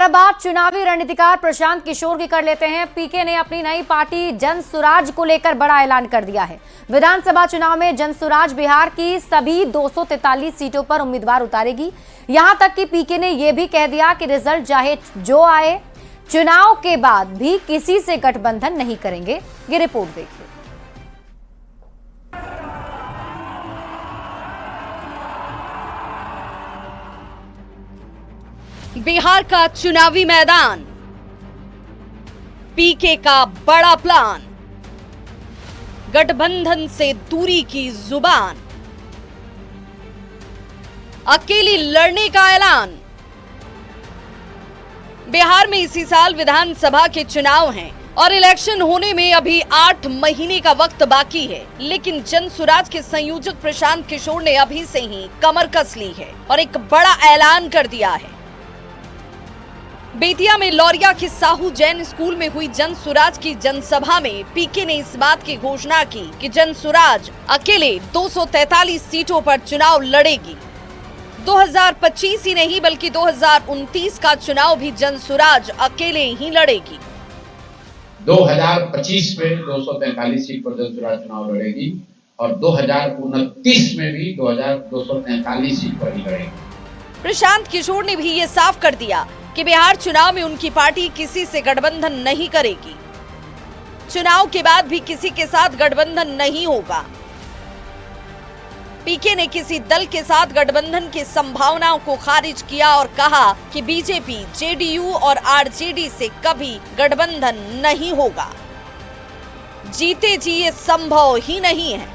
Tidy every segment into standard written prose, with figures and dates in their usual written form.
अब बात चुनावी रणनीतिकार प्रशांत किशोर की कर लेते हैं। पीके ने अपनी नई पार्टी जनसुराज को लेकर बड़ा ऐलान कर दिया है। विधानसभा चुनाव में जनसुराज बिहार की सभी 243 सीटों पर उम्मीदवार उतारेगी। यहां तक कि पीके ने यह भी कह दिया कि रिजल्ट चाहे जो आए, चुनाव के बाद भी किसी से गठबंधन नहीं करेंगे। ये रिपोर्ट देखिए। बिहार का चुनावी मैदान, पीके का बड़ा प्लान, गठबंधन से दूरी की जुबान, अकेली लड़ने का ऐलान। बिहार में इसी साल विधानसभा के चुनाव हैं और इलेक्शन होने में अभी 8 महीने का वक्त बाकी है, लेकिन जनसुराज के संयोजक प्रशांत किशोर ने अभी से ही कमर कस ली है और एक बड़ा ऐलान कर दिया है। बेतिया में लौरिया के साहू जैन स्कूल में हुई जनसुराज की जनसभा में पीके ने इस बात की घोषणा की कि जनसुराज अकेले 243 सीटों पर चुनाव लड़ेगी। 2025 ही नहीं बल्कि 2029 का चुनाव भी जनसुराज अकेले ही लड़ेगी। 2025 में 243 सीट पर जनसुराज चुनाव लड़ेगी और 2029 में भी 243 सीट पर ही लड़ेगी। प्रशांत किशोर ने भी ये साफ कर दिया कि बिहार चुनाव में उनकी पार्टी किसी से गठबंधन नहीं करेगी। चुनाव के बाद भी किसी के साथ गठबंधन नहीं होगा। पीके ने किसी दल के साथ गठबंधन की संभावनाओं को खारिज किया और कहा कि बीजेपी, जेडीयू और आरजेडी से कभी गठबंधन नहीं होगा। जीते जी ये संभव ही नहीं है।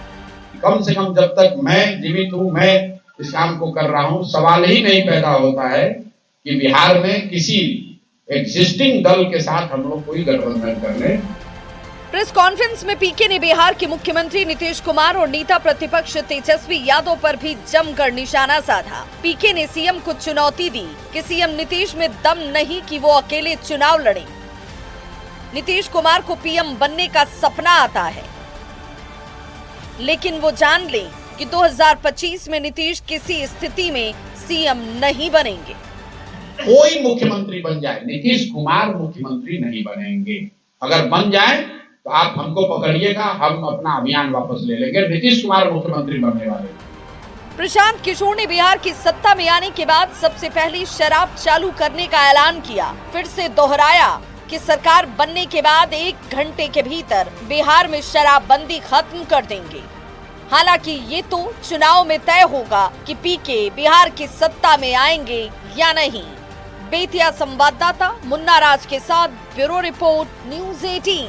कम से कम जब तक मैं जीवित हूं, मैं इस काम को कर रहा हूं, सवाल ही नहीं पैदा होता है कि बिहार में किसी एग्जिस्टिंग दल के साथ हम लोग कोई गठबंधन कर लें। प्रेस कॉन्फ्रेंस में पीके ने बिहार के मुख्यमंत्री नीतीश कुमार और नेता प्रतिपक्ष तेजस्वी यादव पर भी जमकर निशाना साधा। पीके ने सीएम को चुनौती दी कि सीएम नीतीश में दम नहीं कि वो अकेले चुनाव लड़े। नीतीश कुमार को पीएम बनने का सपना आता है, लेकिन वो जान लें कि 2025 में नीतीश किसी स्थिति में सीएम नहीं बनेंगे। कोई मुख्यमंत्री बन जाए, नीतीश कुमार मुख्यमंत्री नहीं बनेंगे। अगर बन जाए तो आप हमको पकड़िएगा, हम अपना अभियान वापस ले लेंगे। नीतीश कुमार मुख्यमंत्री बनने वाले। प्रशांत किशोर ने बिहार की सत्ता में आने के बाद सबसे पहले शराब चालू करने का ऐलान किया। फिर से दोहराया कि सरकार बनने के बाद 1 घंटे के भीतर बिहार में शराबबंदी खत्म कर देंगे। हालांकि ये तो चुनाव में तय होगा कि पीके बिहार की सत्ता में आएंगे या नहीं। बेतिया संवाददाता मुन्ना राज के साथ ब्यूरो रिपोर्ट, न्यूज़ 18।